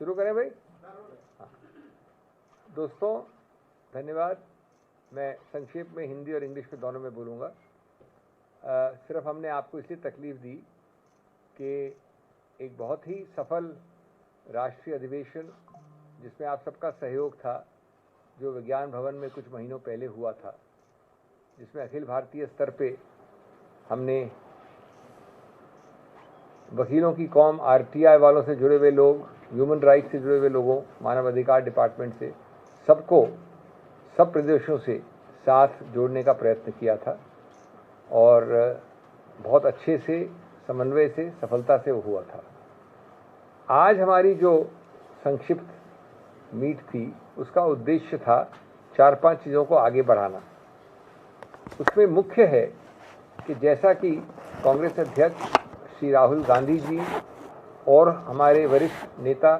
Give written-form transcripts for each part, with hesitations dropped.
शुरू करें भाई। हाँ। दोस्तों धन्यवाद। मैं संक्षेप में हिंदी और इंग्लिश में दोनों में बोलूँगा। सिर्फ हमने आपको इसलिए तकलीफ़ दी कि एक बहुत ही सफल राष्ट्रीय अधिवेशन जिसमें आप सबका सहयोग था, जो विज्ञान भवन में कुछ महीनों पहले हुआ था, जिसमें अखिल भारतीय स्तर पे हमने वकीलों की कौम, आरटीआई वालों से जुड़े हुए लोग, ह्यूमन राइट्स से जुड़े हुए लोगों, मानव अधिकार डिपार्टमेंट से, सबको सब प्रदेशों से साथ जोड़ने का प्रयत्न किया था और बहुत अच्छे से, समन्वय से, सफलता से वो हुआ था। आज हमारी जो संक्षिप्त मीट थी, उसका उद्देश्य था 4-5 चीज़ों को आगे बढ़ाना। उसमें मुख्य है कि जैसा कि कांग्रेस अध्यक्ष श्री राहुल गांधी जी और हमारे वरिष्ठ नेता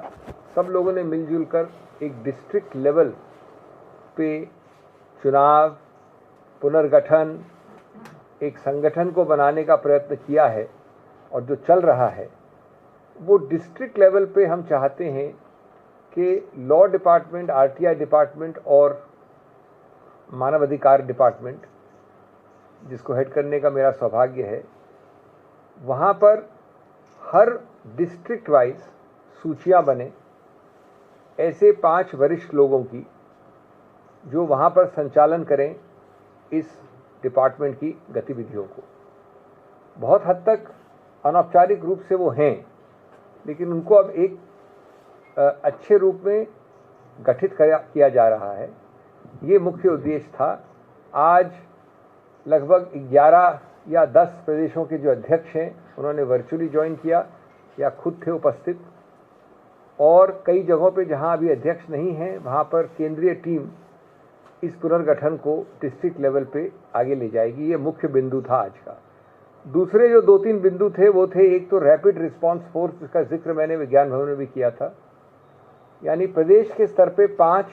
सब लोगों ने मिलजुल कर एक डिस्ट्रिक्ट लेवल पे चुनाव, पुनर्गठन, एक संगठन को बनाने का प्रयत्न किया है और जो चल रहा है वो डिस्ट्रिक्ट लेवल पे हम चाहते हैं कि लॉ डिपार्टमेंट, आरटीआई डिपार्टमेंट और मानव अधिकार डिपार्टमेंट, जिसको हेड करने का मेरा सौभाग्य है, वहाँ पर हर डिस्ट्रिक्ट वाइज सूचियाँ बने ऐसे 5 वरिष्ठ लोगों की जो वहाँ पर संचालन करें इस डिपार्टमेंट की गतिविधियों को। बहुत हद तक अनौपचारिक रूप से वो हैं, लेकिन उनको अब एक अच्छे रूप में गठित किया जा रहा है। ये मुख्य उद्देश्य था। आज लगभग 11 या 10 प्रदेशों के जो अध्यक्ष हैं उन्होंने वर्चुअली ज्वाइन किया या खुद थे उपस्थित, और कई जगहों पे जहां अभी अध्यक्ष नहीं हैं वहां पर केंद्रीय टीम इस पुनर्गठन को डिस्ट्रिक्ट लेवल पे आगे ले जाएगी। ये मुख्य बिंदु था आज का। दूसरे जो 2-3 बिंदु थे वो थे, एक तो रैपिड रिस्पांस फोर्स, जिसका जिक्र मैंने विज्ञान भवन में भी किया था, यानी प्रदेश के स्तर पे 5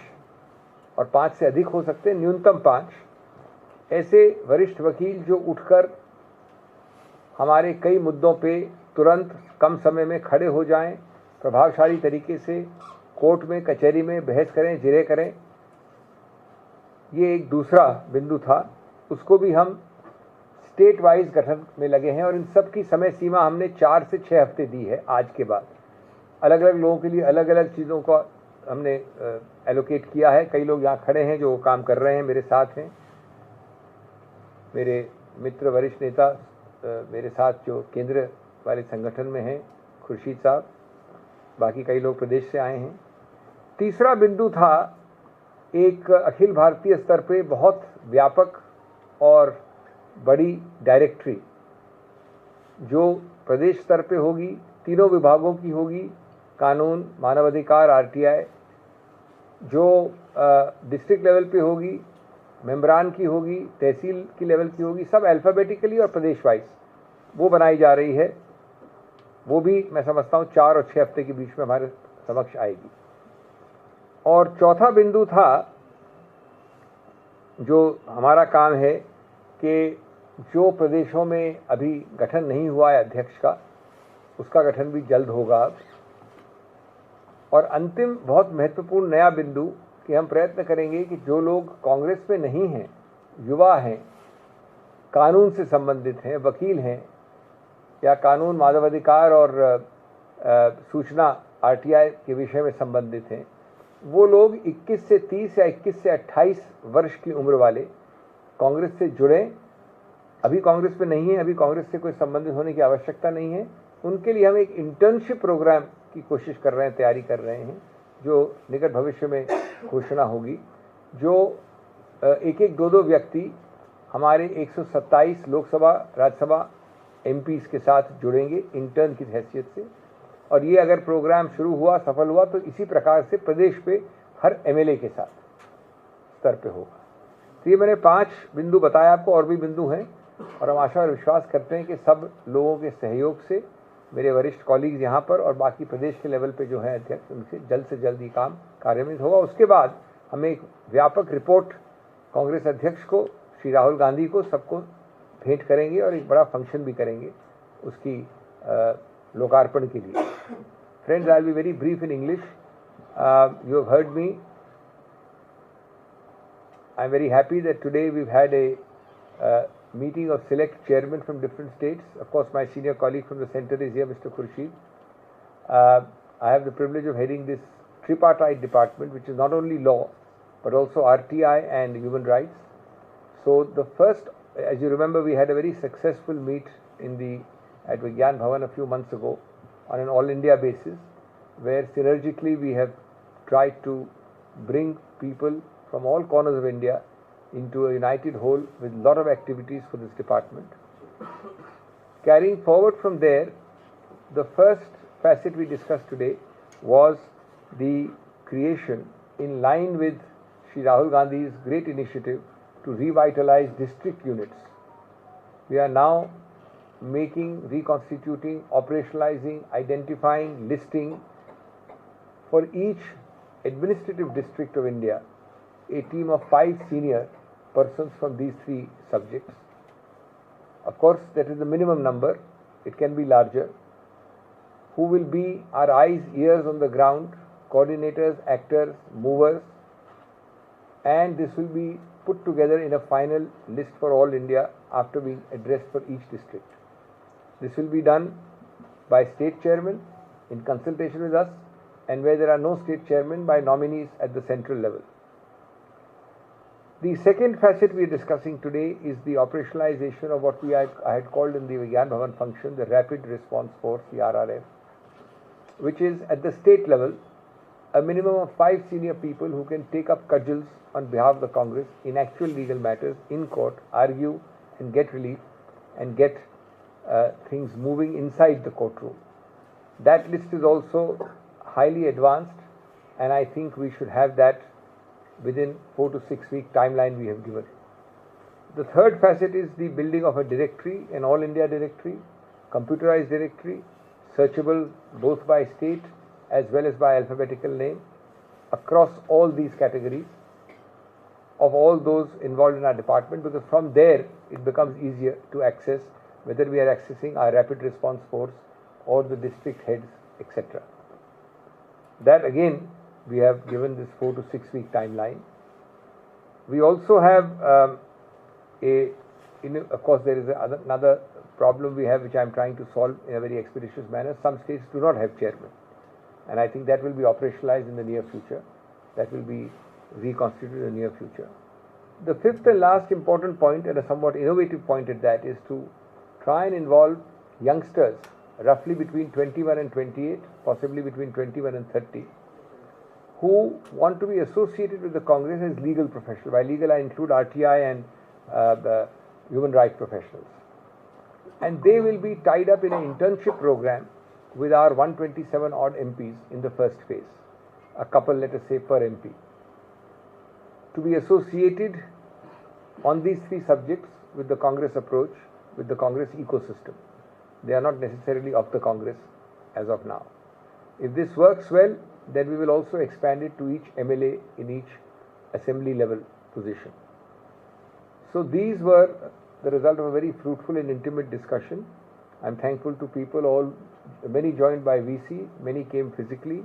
और 5 से अधिक हो सकते हैं, न्यूनतम 5 ऐसे वरिष्ठ वकील जो उठकर हमारे कई मुद्दों पे तुरंत कम समय में खड़े हो जाएं, प्रभावशाली तरीके से कोर्ट में, कचहरी में बहस करें, जिरह करें। ये एक दूसरा बिंदु था। उसको भी हम स्टेट वाइज गठन में लगे हैं और इन सब की समय सीमा हमने 4 से 6 हफ्ते दी है। आज के बाद अलग अलग लोगों के लिए अलग अलग चीज़ों का हमने एलोकेट किया है। कई लोग यहाँ खड़े हैं जो काम कर रहे हैं, मेरे साथ हैं। मेरे मित्र वरिष्ठ नेता मेरे साथ जो केंद्र वाले संगठन में हैं, खुर्शीद साहब, बाकी कई लोग प्रदेश से आए हैं। तीसरा बिंदु था एक अखिल भारतीय स्तर पे बहुत व्यापक और बड़ी डायरेक्टरी जो प्रदेश स्तर पे होगी, तीनों विभागों की होगी, कानून, मानवाधिकार, आरटीआई, जो डिस्ट्रिक्ट लेवल पे होगी, मेम्बरान की होगी, तहसील की लेवल की होगी, सब अल्फ़ाबेटिकली और प्रदेश वाइज वो बनाई जा रही है। वो भी मैं समझता हूँ 4 और 6 हफ्ते के बीच में हमारे समक्ष आएगी। और चौथा बिंदु था जो हमारा काम है कि जो प्रदेशों में अभी गठन नहीं हुआ है अध्यक्ष का, उसका गठन भी जल्द होगा। और अंतिम बहुत महत्वपूर्ण नया बिंदु कि हम प्रयत्न करेंगे कि जो लोग कांग्रेस में नहीं हैं, युवा हैं, कानून से संबंधित हैं, वकील हैं या कानून, मानवाधिकार और सूचना आरटीआई के विषय में संबंधित हैं, वो लोग 21 से 30 या 21 से 28 वर्ष की उम्र वाले कांग्रेस से जुड़ें। अभी कांग्रेस में नहीं है, अभी कांग्रेस से कोई संबंधित होने की आवश्यकता नहीं है। उनके लिए हम एक इंटर्नशिप प्रोग्राम की कोशिश कर रहे हैं, तैयारी कर रहे हैं, जो निकट भविष्य में घोषणा होगी। जो एक 2-2 व्यक्ति हमारे 127 लोकसभा, राज्यसभा एमपीज़ के साथ जुड़ेंगे इंटर्न की हैसियत से। और ये अगर प्रोग्राम शुरू हुआ, सफल हुआ, तो इसी प्रकार से प्रदेश पे हर एमएलए के साथ स्तर पे होगा। तो ये मैंने 5 बिंदु बताया आपको, और भी बिंदु हैं, और हम आशा और विश्वास करते हैं कि सब लोगों के सहयोग से, मेरे वरिष्ठ कॉलीग्स यहाँ पर और बाकी प्रदेश के लेवल पे जो है अध्यक्ष, उनसे जल्द से जल्द ये काम कार्यान्वित होगा। उसके बाद हम एक व्यापक रिपोर्ट कांग्रेस अध्यक्ष को, श्री राहुल गांधी को, सबको भेंट करेंगे और एक बड़ा फंक्शन भी करेंगे उसकी लोकार्पण के लिए। Friends, I will be very brief in English. You have heard me. I'm very happy that today we've had a meeting of select chairmen from different states. Of course, my senior colleague from the center is here, Mr. Khurshid. I have the privilege of heading this tripartite department, which is not only law, but also RTI and human rights. So the first, as you remember, we had a very successful meet at Vigyan Bhavan a few months ago on an all-India basis, where synergically we have tried to bring people from all corners of India into a united whole with a lot of activities for this department. Carrying forward from there, the first facet we discussed today was the creation, in line with Shri Rahul Gandhi's great initiative to revitalize district units. We are now reconstituting, operationalizing, identifying, listing for each administrative district of India a team of 5 senior persons from these 3 subjects. Of course, that is the minimum number. It can be larger. Who will be our eyes, ears on the ground, coordinators, actors, movers, and this will be put together in a final list for all India after being addressed for each district. This will be done by state chairmen in consultation with us, and where there are no state chairmen, by nominees at the central level. The second facet we are discussing today is the operationalization of what I had called in the Vigyan Bhavan function the Rapid Response Force, the RRF, which is at the state level a minimum of 5 senior people who can take up cudgels on behalf of the Congress in actual legal matters in court, argue and get relief and get things moving inside the courtroom. That list is also highly advanced, and I think we should have that within 4 to 6 week timeline we have given. The third facet is the building of a directory, an all India directory, computerized directory, searchable both by state as well as by alphabetical name across all these categories of all those involved in our department, because from there it becomes easier to access whether we are accessing our rapid response force or the district heads, etc. That again we have given this 4 to 6 week timeline. We also have of course there is another problem we have, which I am trying to solve in a very expeditious manner. Some states do not have chairmen, and I think that will be operationalized in the near future. That will be reconstituted in the near future. The fifth and last important point, and a somewhat innovative point at that, is to try and involve youngsters roughly between 21 and 28, possibly between 21 and 30, who want to be associated with the Congress as legal professionals. By legal, I include RTI and the human rights professionals. And they will be tied up in an internship program with our 127 odd MPs in the first phase, a couple, let us say, per MP, to be associated on these 3 subjects with the Congress approach, with the Congress ecosystem. They are not necessarily of the Congress as of now. If this works well, then we will also expand it to each MLA in each assembly level position. So these were the result of a very fruitful and intimate discussion. I'm thankful to people, many joined by VC, many came physically.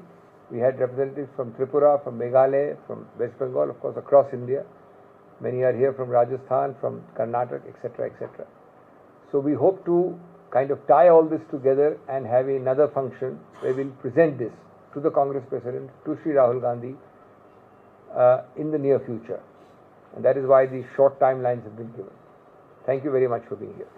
We had representatives from Tripura, from Meghalaya, from West Bengal, of course across India. Many are here from Rajasthan, from Karnataka, etc., etc. So we hope to kind of tie all this together and have another function where we'll present this to the Congress President, to Shri Rahul Gandhi in the near future. And that is why these short timelines have been given. Thank you very much for being here.